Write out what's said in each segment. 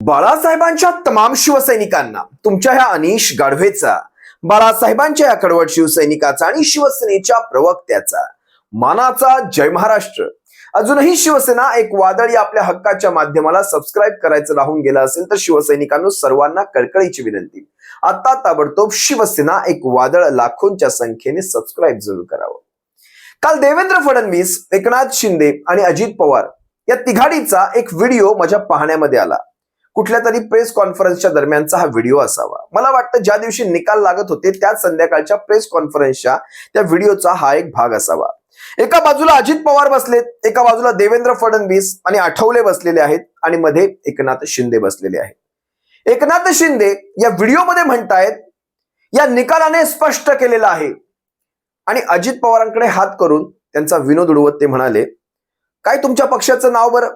बाळासाहेबांच्या तमाम शिवसैनिकांना तुमच्या ह्या अनिश गाढवेचा, बाळासाहेबांच्या या कडवट शिवसैनिकाचा आणि शिवसेनेच्या प्रवक्त्याचा मानाचा जय महाराष्ट्र. अजूनही शिवसेना एक वादळी आपल्या हक्काच्या माध्यमाला सबस्क्राईब करायचं राहून गेलं असेल तर शिवसैनिकांनो सर्वांना कळकळीची विनंती, आता ताबडतोब शिवसेना एक वादळ लाखोंच्या संख्येने सबस्क्राईब जरूर करावं. काल देवेंद्र फडणवीस, एकनाथ शिंदे आणि अजित पवार या तिघाडीचा एक व्हिडिओ माझ्या पाहण्यामध्ये आला. कुठल्या तरी प्रेस कॉन्फरन्सच्या दरम्यानचा हा व्हिडिओ असावा. मला वाटतं ज्या दिवशी निकाल लागत होते त्याच संध्याकाळच्या प्रेस कॉन्फरन्सच्या त्या व्हिडिओचा हा एक भाग असावा. एका बाजूला अजित पवार बसलेत, एका बाजूला देवेंद्र फडणवीस आणि आठवले बसलेले आहेत आणि मध्ये एकनाथ शिंदे बसलेले आहेत. एकनाथ शिंदे या व्हिडिओमध्ये म्हणतायत या निकालाने स्पष्ट केलेलं आहे आणि अजित पवारांकडे हात करून त्यांचा विनोद उडवत ते म्हणाले, काय तुमच्या पक्षाचं नाव बरं,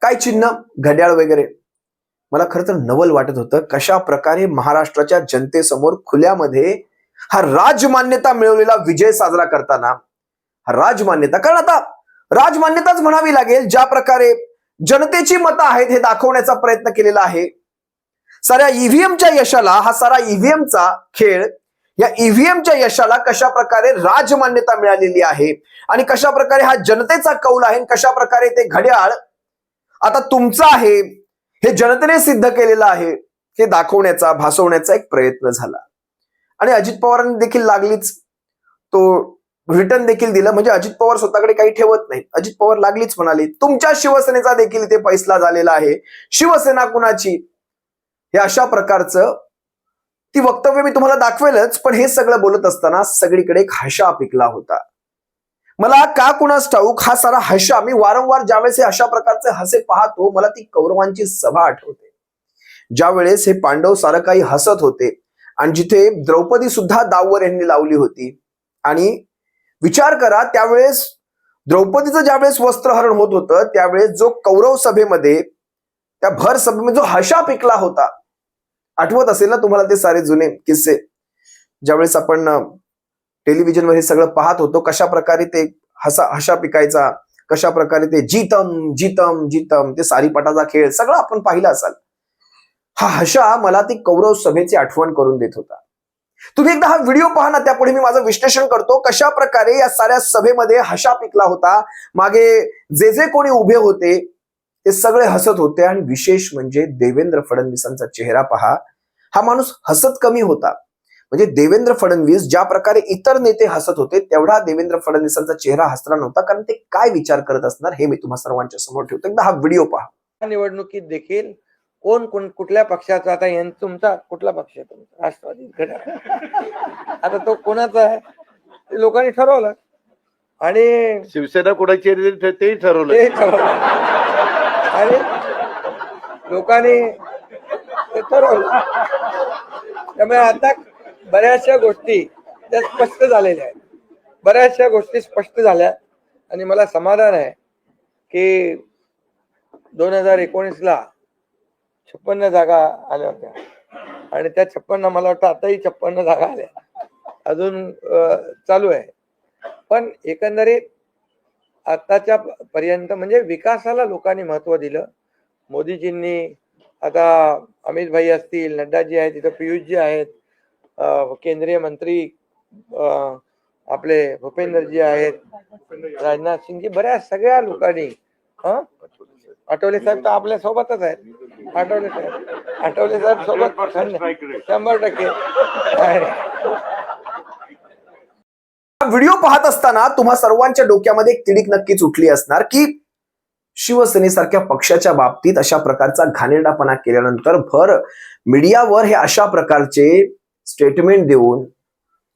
काय चिन्ह, घड्याळ वगैरे. मला खरं तर नवल वाटत होतं कशा प्रकारे महाराष्ट्राच्या जनतेसमोर खुल्यामध्ये हा राजमान्यता मिळवलेला विजय साजरा करताना, हा राजमान्यता, कारण आता राजमान्यताच म्हणावी लागेल, ज्या प्रकारे जनतेची मतं आहेत हे दाखवण्याचा प्रयत्न केलेला आहे. साऱ्या ईव्हीएमच्या यशाला, हा सारा ईव्हीएमचा खेळ, या ईव्हीएमच्या यशाला कशा प्रकारे राजमान्यता मिळालेली आहे आणि कशा प्रकारे हा जनतेचा कौल आहे, कशा प्रकारे ते घड्याळ आता तुमचं आहे हे जनतेने सिद्ध केलेलं आहे हे दाखवण्याचा, भासवण्याचा एक प्रयत्न झाला. आणि अजित पवारांनी देखील लागलीच तो रिटर्न देखील दिलं. म्हणजे अजित पवार स्वतःकडे काही ठेवत नाही. अजित पवार लागलीच म्हणाले, तुमच्या शिवसेनेचा देखील इथे फैसला झालेला आहे, शिवसेना कुणाची, हे अशा प्रकारचं ती वक्तव्य मी तुम्हाला दाखवेलच. पण हे सगळं बोलत असताना सगळीकडे एक हशा पिकला होता. मला का कुणास ठाऊक हा सारा हशा, मी वारंवार ज्यावेळेस हे अशा प्रकारचे हसे पाहतो मला ती कौरवांची सभा आठवते, ज्यावेळेस हे पांडव सारं काही हसत होते आणि जिथे द्रौपदी सुद्धा दाववर यांनी लावली होती. आणि विचार करा, त्यावेळेस द्रौपदीचं ज्यावेळेस वस्त्रहरण होत होतं त्यावेळेस जो कौरव सभेमध्ये, त्या भर सभेमध्ये जो हशा पिकला होता, आठवत असेल ना तुम्हाला ते सारे जुने किस्से, ज्यावेळेस आपण टेलिव्हिजनवर हे सगळं पाहत होतो, कशा प्रकारे ते हशा पिकायचा, कशा प्रकारे ते जीतम जीतम जीतम, ते सारीपाटाचा खेळ सगळं आपण पाहिलं असाल. हा हशा मला ती कौरव सभेची आठवण करून देत होता. तुम्ही एकदा हा व्हिडिओ पहा ना, त्यापुढे मी माझं विश्लेषण करतो कशा प्रकारे या साऱ्या सभेमध्ये हशा पिकला होता. मागे जे जे कोणी उभे होते ते सगळे हसत होते आणि विशेष म्हणजे देवेंद्र फडणवीसांचा चेहरा पहा, हा माणूस हसत कमी होता. म्हणजे देवेंद्र फडणवीस ज्या प्रकारे इतर नेते हसत होते तेवढा देवेंद्र फडणवीसांचा चेहरा हसला नव्हता. कारण ते काय विचार करत असणार हे मी तुम्हा सर्वांच्या समोर ठेवतो. एकदा हा व्हिडिओ पहा. निवडणुकीत देखील कोण कुठल्या पक्षाचा, आता तुमचा कुठला पक्ष आहे, तुमचा राष्ट्रवादी, आता तो कोणाचा आहे ते लोकांनी ठरवलं. आणि शिवसेना कोणाची तेही ठरवलं, आणि लोकांनी ते ठरवलं. त्यामुळे आता बऱ्याचशा गोष्टी त्या स्पष्ट झालेल्या आहेत, बऱ्याचशा गोष्टी स्पष्ट झाल्या. आणि मला समाधान आहे की 2019ला 56 जागा आल्या होत्या आणि त्या 56, मला वाटतं आताही 56 जागा आल्या, अजून चालू आहे. पण एकंदरीत आताच्या पर्यंत म्हणजे विकासाला लोकांनी महत्व दिलं. मोदीजींनी, आता अमित भाई असतील, नड्डाजी आहेत, तिथं पियुषजी आहेत, केंद्रीय मंत्री आपले भूपेंद्रजी आहेत, राजनाथ सिंगजी, बऱ्याच सगळ्या लोकांनी, आठवले साहेब तर आपल्या सोबतच आहेत, आठवले साहेब सोबत 100%. व्हिडिओ पाहत असताना तुम्हा सर्वांच्या डोक्यामध्ये एक तिडीक नक्कीच उठली असणार की शिवसेनेसारख्या पक्षाच्या बाबतीत अशा प्रकारचा घाणेरडापणा केल्यानंतर भर मीडियावर हे अशा प्रकारचे स्टेटमेंट देऊन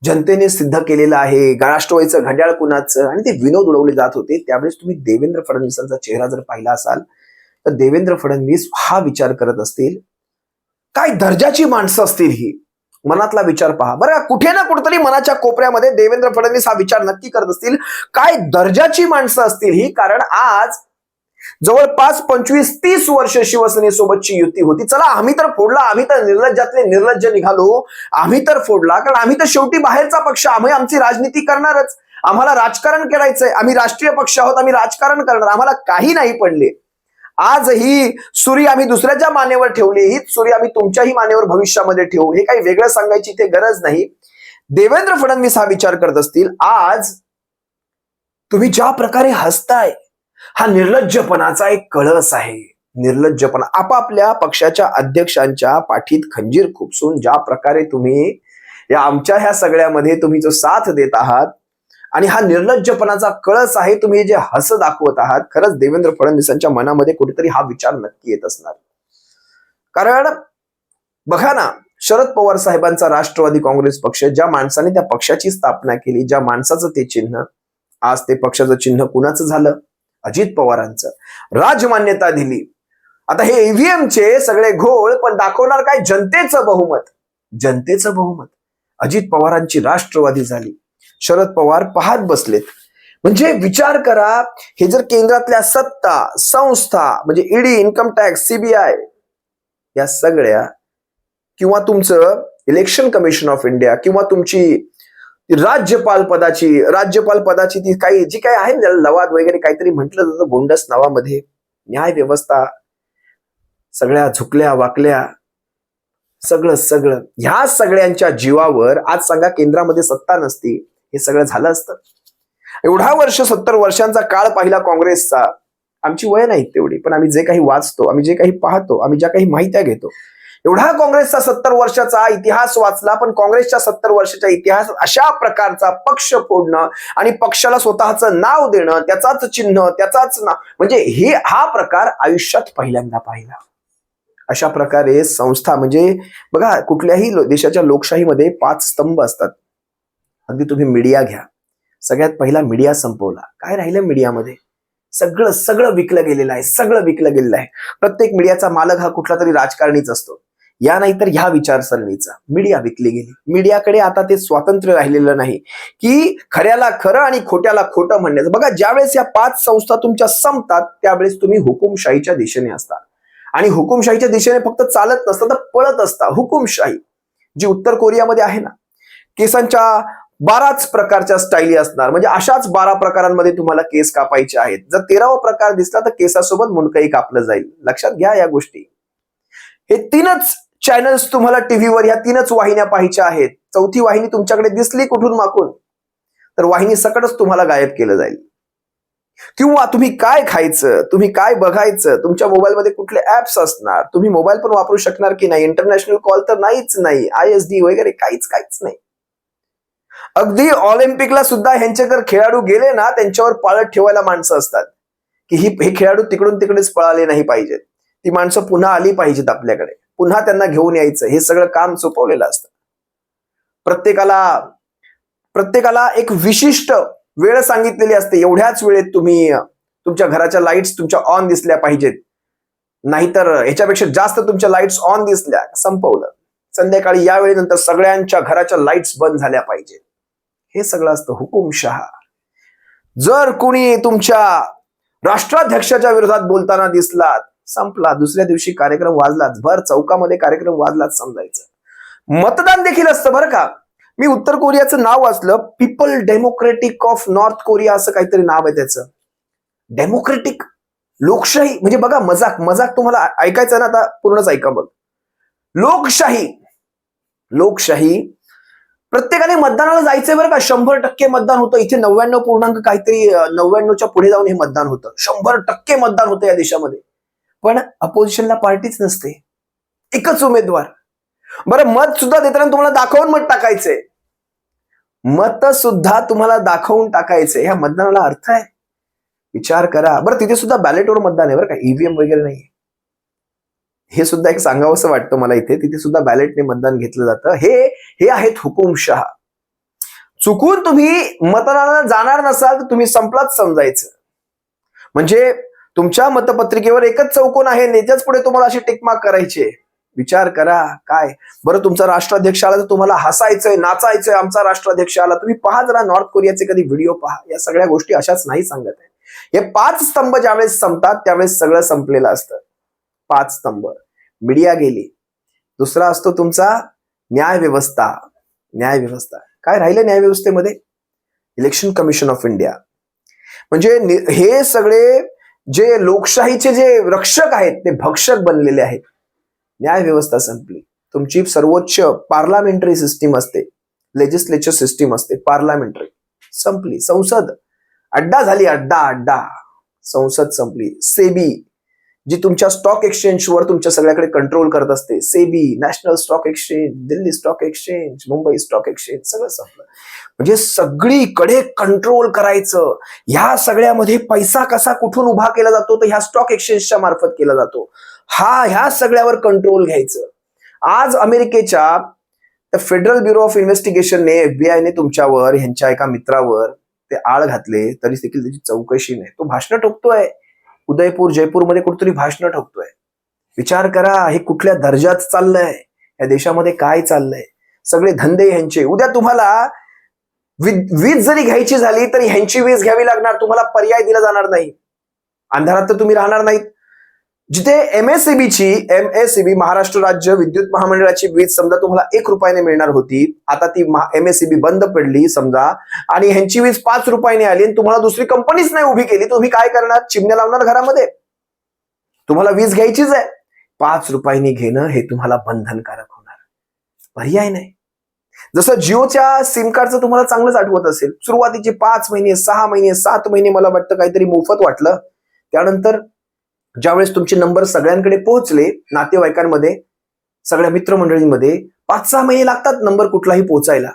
जनतेने सिद्ध केलेलं आहे, राष्ट्रवादीचं घड्याळ कुणाचं, आणि ते विनोद उडवले जात होते. त्यावेळेस तुम्ही देवेंद्र फडणवीसांचा चेहरा जर पाहिला असाल तर देवेंद्र फडणवीस हा विचार करत असतील, काय दर्जाची माणसं असतील ही. मनातला विचार पहा बरं, कुठे ना कुठेतरी मनाच्या कोपऱ्यामध्ये देवेंद्र फडणवीस हा विचार नक्की करत असतील, काय दर्जाची माणसं असतील ही. कारण आज जवळपास 25-30 वर्ष शिवसेनेसोबतची युती होती. चला आम्ही तर फोडला, आम्ही तर निर्लज्जातले निर्लज्ज निघालो, आम्ही तर फोडला, कारण आम्ही तर शेवटी बाहेरचा पक्ष, आम्ही आमची राजनीती करणारच, आम्हाला राजकारण करायचंय, आम्ही राष्ट्रीय पक्ष आहोत, आम्ही राजकारण करणार, आम्हाला काही नाही पडले. आज ही सुरी आम्ही दुसऱ्याच्या मानेवर ठेवली, हीच सुरी आम्ही तुमच्याही मानेवर भविष्यामध्ये ठेवू, हे काही वेगळं सांगायची इथे गरज नाही. देवेंद्र फडणवीस हा विचार करत असतील, आज तुम्ही ज्या प्रकारे हसताय हा निर्लज्जपणाचा एक कळस आहे. निर्लज्जपणा, आपापल्या पक्षाच्या अध्यक्षांच्या पाठीत खंजीर खुपसून ज्या प्रकारे तुम्ही या आमच्या ह्या सगळ्यामध्ये तुम्ही जो साथ देत आहात आणि हा निर्लज्जपणाचा कळस आहे, तुम्ही जे हस दाखवत आहात, खरंच देवेंद्र फडणवीसांच्या मनामध्ये कुठेतरी हा विचार नक्की येत असणार. कारण बघा ना, शरद पवार साहेबांचा राष्ट्रवादी काँग्रेस पक्ष, ज्या माणसाने त्या पक्षाची स्थापना केली, ज्या माणसाचं ते चिन्ह, आज ते पक्षाचं चिन्ह कुणाचं झालं? अजित पवारांचं. राजमान्यता दिली. आता हे ईव्हीएमचे सगळे घोळ, पण दाखवणार काय? जनतेचं बहुमत. जनतेचं बहुमत. अजित पवारांची राष्ट्रवादी झाली. शरद पवार पाहत बसलेत. म्हणजे विचार करा, हे जर केंद्रातल्या सत्ता संस्था म्हणजे ईडी, इन्कम टॅक्स, सीबीआय या सगळ्या, किंवा तुमचं इलेक्शन कमिशन ऑफ इंडिया, किंवा तुमची राज्यपाल पदाची ती काही जी काही आहे ना, लवाद वगैरे काहीतरी म्हटलं जातं गोंडस नावामध्ये, न्याय व्यवस्था सगळ्या झुकल्या वाकल्या, सगळं ह्या सगळ्यांच्या जीवावर आज सांगा केंद्रामध्ये सत्ता नसती, हे सगळं झालं असतं? एवढा वर्ष, 70 वर्षांचा काळ पाहिला काँग्रेसचा. आमची वय नाही तेवढी, पण आम्ही जे काही वाचतो, आम्ही जे काही पाहतो, आम्ही ज्या काही माहित्या घेतो, एवढा काँग्रेसचा 70 वर्षाचा इतिहास वाचला. पण काँग्रेसच्या 70 वर्षाच्या इतिहासात अशा प्रकारचा पक्ष फोडणं आणि पक्षाला स्वतःचं नाव देणं, त्याचाच चिन्ह, त्याचाच नाव, म्हणजे हा प्रकार आयुष्यात पहिल्यांदा पाहिला. अशा प्रकारे संस्था, म्हणजे बघा, कुठल्याही देशाच्या लोकशाहीमध्ये 5 स्तंभ असतात. अगदी तुम्ही मीडिया घ्या, सगळ्यात पहिला मीडिया संपवला. काय राहिलं मीडियामध्ये? सगळं विकलं गेलेलं आहे. प्रत्येक मीडियाचा मालक हा कुठला तरी राजकारणीच असतो, या नाहीतर ह्या विचारसरणीचा. मीडिया विकली गेली. मीडियाकडे आता ते स्वातंत्र्य राहिलेलं नाही की खऱ्याला खरं आणि खोट्याला खोटं म्हणण्याचं. बघा, ज्यावेळेस या 5 संस्था तुमच्या संपतात, त्यावेळेस तुम्ही हुकुमशाहीच्या दिशेने असता. आणि हुकुमशाहीच्या दिशेने फक्त चालत नसतं, तर पळत असता. हुकुमशाही जी उत्तर कोरियामध्ये आहे ना, केसांच्या 12च प्रकारच्या स्टाईली असणार, म्हणजे अशाच 12 प्रकारांमध्ये तुम्हाला केस कापायचे आहेत. जर 13वा प्रकार दिसला तर केसासोबत मुंडकही कापलं जाईल. लक्षात घ्या या गोष्टी. हे 3च चॅनल्स तुम्हाला टीव्हीवर, ह्या 3च वाहिन्या पाहायच्या आहेत. 4थी वाहिनी तुमच्याकडे दिसली कुठून मागून, तर वाहिनी सकटच तुम्हाला गायब केलं जाईल. किंवा तुम्ही काय खायचं, तुम्ही काय बघायचं, तुमच्या मोबाईलमध्ये कुठले ऍप्स असणार, तुम्ही मोबाईल पण वापरू शकणार की नाही, इंटरनॅशनल कॉल तर नाहीच नाही, ISD वगैरे काहीच नाही. अगदी ऑलिम्पिकला सुद्धा ह्यांचे जर खेळाडू गेले ना, त्यांच्यावर पाळत ठेवायला माणसं असतात की हे खेळाडू तिकडून तिकडेच पळाले नाही पाहिजेत. ती माणसं पुन्हा आली पाहिजेत आपल्याकडे, पुन्हा त्यांना घेऊन यायचं, हे सगळं काम सोपवलेलं असतं. प्रत्येकाला एक विशिष्ट वेळ सांगितलेली असते. एवढ्याच वेळेत तुम्ही तुमच्या घराच्या लाईट्स तुमच्या ऑन दिसल्या पाहिजेत, नाहीतर ह्याच्यापेक्षा जास्त तुमच्या लाईट्स ऑन दिसल्या, संपवलं. संध्याकाळी या वेळेनंतर सगळ्यांच्या घराच्या लाईट्स बंद झाल्या पाहिजेत. हे सगळं असतं हुकुमशहा. जर कोणी तुमच्या राष्ट्राध्यक्षाच्या विरोधात बोलताना दिसलात, संपला. दुसऱ्या दिवशी कार्यक्रम वाजलाच, भर चौकामध्ये कार्यक्रम वाजलाच समजायचं. मतदान देखील असतं बरं का. मी उत्तर कोरियाचं नाव वाचलं, people democratic of north Korea असं काहीतरी नाव आहे त्याचं. डेमोक्रेटिक, लोकशाही, म्हणजे बघा, मजाक तुम्हाला ऐकायचं ना, आता पूर्णच ऐका बघ. लोकशाही प्रत्येकाने मतदानाला जायचंय बरं का. 100% मतदान होतं इथे. 99 पूर्णांक काहीतरी 99च्या पुढे जाऊन हे मतदान होतं. 100% मतदान होतं या देशामध्ये. पण अपोजिशनला पार्टीच नसते, एकच उमेदवार. बरं, मत सुद्धा देताना तुम्हाला दाखवून मत टाकायचंय. मत सुद्धा तुम्हाला दाखवून टाकायचंय. ह्या मतदानाला अर्थ आहे? विचार करा. बरं, तिथे सुद्धा बॅलेटवर मतदान आहे बरं का, ईव्हीएम वगैरे नाही. हे सुद्धा एक सांगावंसं वाटतं मला इथे. तिथे सुद्धा बॅलेटने मतदान घेतलं जातं. हे आहेत हुकुमशहा. चुकून तुम्ही मतदानाला जाणार नसाल तर तुम्ही संपलाच समजायचं. म्हणजे तुमच्या मतपत्रिकेवर एकच चौकोन आहे, नेत्याच पुढे तुम्हाला अशी टिकमार्क करायचे. विचार करा काय. बरं, तुमचा राष्ट्राध्यक्ष आला तर तुम्हाला हसायचंय, नाचायचंय, आमचा राष्ट्राध्यक्ष आला. तुम्ही पहा जरा नॉर्थ कोरियाचे कधी व्हिडिओ पहा. या सगळ्या गोष्टी अशाच नाही सांगत आहे. हे 5 स्तंभ ज्यावेळेस संपतात त्यावेळेस सगळं संपलेलं असतं. 5 स्तंभ. मीडिया गेली. दुसरा असतो तुमचा न्यायव्यवस्था. काय राहिलं न्यायव्यवस्थेमध्ये? Election commission of India. म्हणजे हे सगळे जे लोकशाहीचे जे रक्षक आहेत ते भक्षक बनलेले आहेत. न्याय व्यवस्था संपली. तुमची सर्वोच्च पार्लमेंटरी सिस्टीम असते, लेजिस्लेचर सिस्टीम असते, पार्लमेंटरी संपली. संसद अड्डा झाली, अड्डा. संसद संपली. सेबी जी तुमच्या स्टॉक एक्सचेंजवर तुमच्या सगळ्याकडे कंट्रोल करत असते, SEBI, national stock exchange, Delhi stock exchange, Mumbai stock exchange, सगळं संपलं. म्हणजे सगळीकडे कंट्रोल करायचं. ह्या सगळ्यामध्ये पैसा कसा कुठून उभा केला जातो तर ह्या स्टॉक एक्सचेंजच्या मार्फत केला जातो. ह्या सगळ्यावर कंट्रोल घ्यायचं. आज अमेरिकेच्या फेडरल ब्युरो ऑफ इन्व्हेस्टिगेशनने, FBI ने तुमच्यावर, ह्यांच्या एका मित्रावर ते आळ घातले, तरी देखील त्याची चौकशी नाही. तो भाषण ठोकतोय, उदयपूर जयपूरमध्ये कुठेतरी भाषण ठोकतोय. विचार करा, हे कुठल्या दर्जात चाललंय, या देशामध्ये काय चाललंय. सगळे धंदे ह्यांचे. उद्या तुम्हाला वीज जरी घ्यायची झाली तरी ह्यांची वीज घ्यावी लागणार, तुम्हाला पर्याय दिला जाणार नाही. अंधारात तर तुम्ही राहणार नाहीत. जिथे MSEB महाराष्ट्र राज्य विद्युत महामंडळाची वीज समजा तुम्हाला 1 रुपयाने मिळणार होती, आता ती MSEB बंद पडली समजा, आणि ह्यांची वीज 5 रुपयाने आली आणि तुम्हाला दुसरी कंपनीच नाही उभी केली, तुम्ही काय करणार? चिमण्या लावणार घरामध्ये? तुम्हाला वीज घ्यायचीच आहे, 5 रुपयाने घेणं हे तुम्हाला बंधनकारक होणार, पर्याय नाही. जसं जिओच्या सिम कार्डचं तुम्हाला चांगलंच आठवत असेल, सुरुवातीचे 5 महिने, 6 महिने, 7 महिने मला वाटतं काहीतरी मोफत वाटलं. त्यानंतर ज्यावेळेस तुमचे नंबर सगळ्यांकडे पोहोचले, नातेवाईकांमध्ये, सगळ्या मित्रमंडळींमध्ये 5-6 महिने लागतात नंबर कुठलाही पोहोचायला.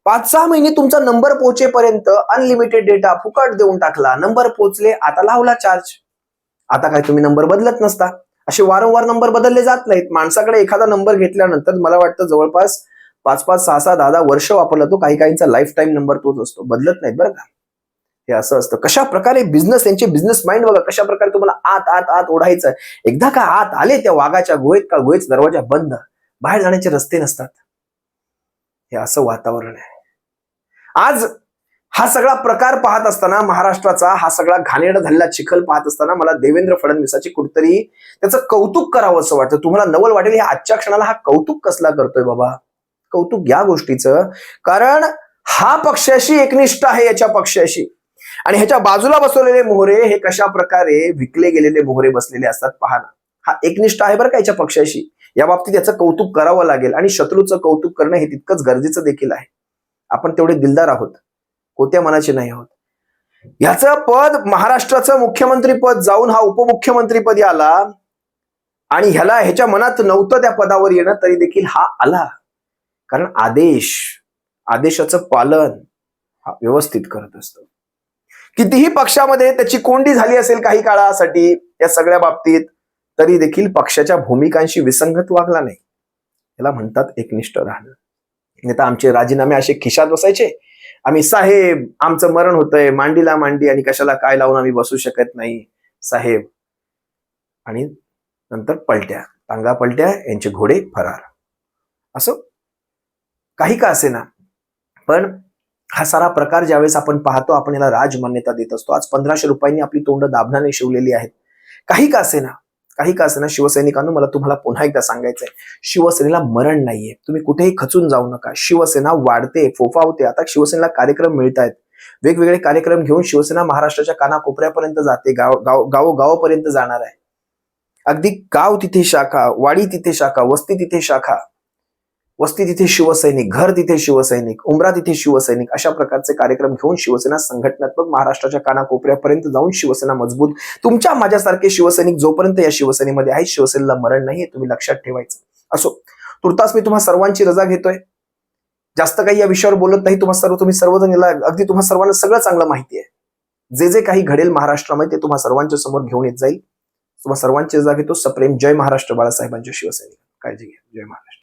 5-6 महिने तुमचा नंबर पोहोचेपर्यंत अनलिमिटेड डेटा फुकट देऊन टाकला. नंबर पोहोचले, आता लावला चार्ज. आता काय तुम्ही नंबर बदलत नसता. असे वारंवार नंबर बदलले जात नाहीत. माणसाकडे एखादा नंबर घेतल्यानंतर मला वाटतं जवळपास 5-5, 6-6, 10-10 वर्ष वापरला तो. काहींचा लाईफ टाईम नंबर तोच असतो, बदलत नाहीत बरं का. हे असं असतं. कशा प्रकारे बिझनेस, त्यांचे बिझनेस माइंड बघा, कशा प्रकारे तुम्हाला आत ओढायचं. एकदा का आत आले त्या वाघाच्या गुहेत, का गुहेचा दरवाजा बंद, बाहेर जाण्याचे रस्ते नसतात. हे असं वातावरण आहे. आज हा सगळा प्रकार पाहत असताना, महाराष्ट्राचा हा सगळा घाणेरडा झालेला चिखल पाहत असताना मला देवेंद्र फडणवीसाची कुठतरी त्याचं कौतुक करावं असं वाटतं. तुम्हाला नवल वाटेल, हे आजच्या क्षणाला हा कौतुक कसला करतोय बाबा? कौतुक या गोष्टीचं, कारण हा पक्षाशी एकनिष्ठ आहे, याच्या पक्षाशी. आणि ह्याच्या बाजूला बसवलेले मोहरे हे कशा प्रकारे विकले गेलेले मोहरे बसलेले असतात पहा ना. हा एकनिष्ठ आहे बरं का याच्या पक्षाशी. या बाबतीत याचं कौतुक करावं लागेल. आणि शत्रूचं कौतुक करणं हे तितकंच गरजेचं देखील आहे. आपण तेवढे दिलदार आहोत, कोत्या मनाचे नाही आहोत. ह्याचं पद, महाराष्ट्राचं मुख्यमंत्री पद जाऊन हा उपमुख्यमंत्री पदी आला, आणि ह्याच्या मनात नव्हतं त्या पदावर येणं, तरी देखील हा आला. कारण आदेशाचं पालन हा व्यवस्थित करत असतो. कितीही पक्षामध्ये त्याची कोंडी झाली असेल काही काळासाठी या सगळ्या बाबतीत, तरी देखील पक्षाच्या भूमिकांशी विसंगत वागला नाही. याला म्हणतात एकनिष्ठ राहणं. आता आमचे राजीनामे असे खिशात बसायचे, आम्ही साहेब आमचं मरण होतंय, मांडीला मांडी आणि कशाला काय लावून आम्ही बसू शकत नाही साहेब, आणि नंतर पलट्या, टांगा पलट्या, यांचे घोडे फरार. असं काही का असे ना, पण हा सारा प्रकार ज्यावेळेस आपण पाहतो, आपण याला राजमान्यता देत असतो. आज 1500 रुपयांनी आपली तोंड दाभनाने शिवलेली आहेत. काही का असेना शिवसैनिकांनो, मला तुम्हाला पुन्हा एकदा सांगायचंय, शिवसेनेला मरण नाहीये. तुम्ही कुठेही खचून जाऊ नका. शिवसेना वाढते, फोफावते. आता शिवसेनेला कार्यक्रम मिळत आहेत. वेगवेगळे कार्यक्रम घेऊन शिवसेना महाराष्ट्राच्या कानाकोपऱ्यापर्यंत जाते, गावोगावापर्यंत जाणार आहे. अगदी गाव तिथे शाखा, वाडी तिथे शाखा, वस्ती तिथे शाखा, वस्ती तिथे शिवसैनिक, घर तिथे शिवसैनिक, उमरा तिथे शिवसैनिक. अशा प्रकारचे कार्यक्रम घेऊन शिवसेना संघटनात्मक महाराष्ट्राच्या कानाकोपऱ्यापर्यंत जाऊन शिवसेना मजबूत. तुमच्या माझ्यासारखे शिवसैनिक जोपर्यंत या शिवसेनेमध्ये आहेत, शिवसेनेला मरण नाहीये, तुम्ही लक्षात ठेवायचं. असो, तुर्तास मी तुम्हा सर्वांची रजा घेतोय. जास्त काही या विषयावर बोलत नाही. तुम्ही सर्वजण याला, अगदी तुम्हा सर्वांना सगळं चांगलं माहिती आहे. जे काही घडेल महाराष्ट्रामध्ये ते तुम्हा सर्वांच्या समोर घेऊन येत जाईल. तुम्हा सर्वांची रजा घेतो. सप्रेम जय महाराष्ट्र. बाळासाहेबांच्या शिवसैनिक. काळजी घ्या. जय महाराष्ट्र.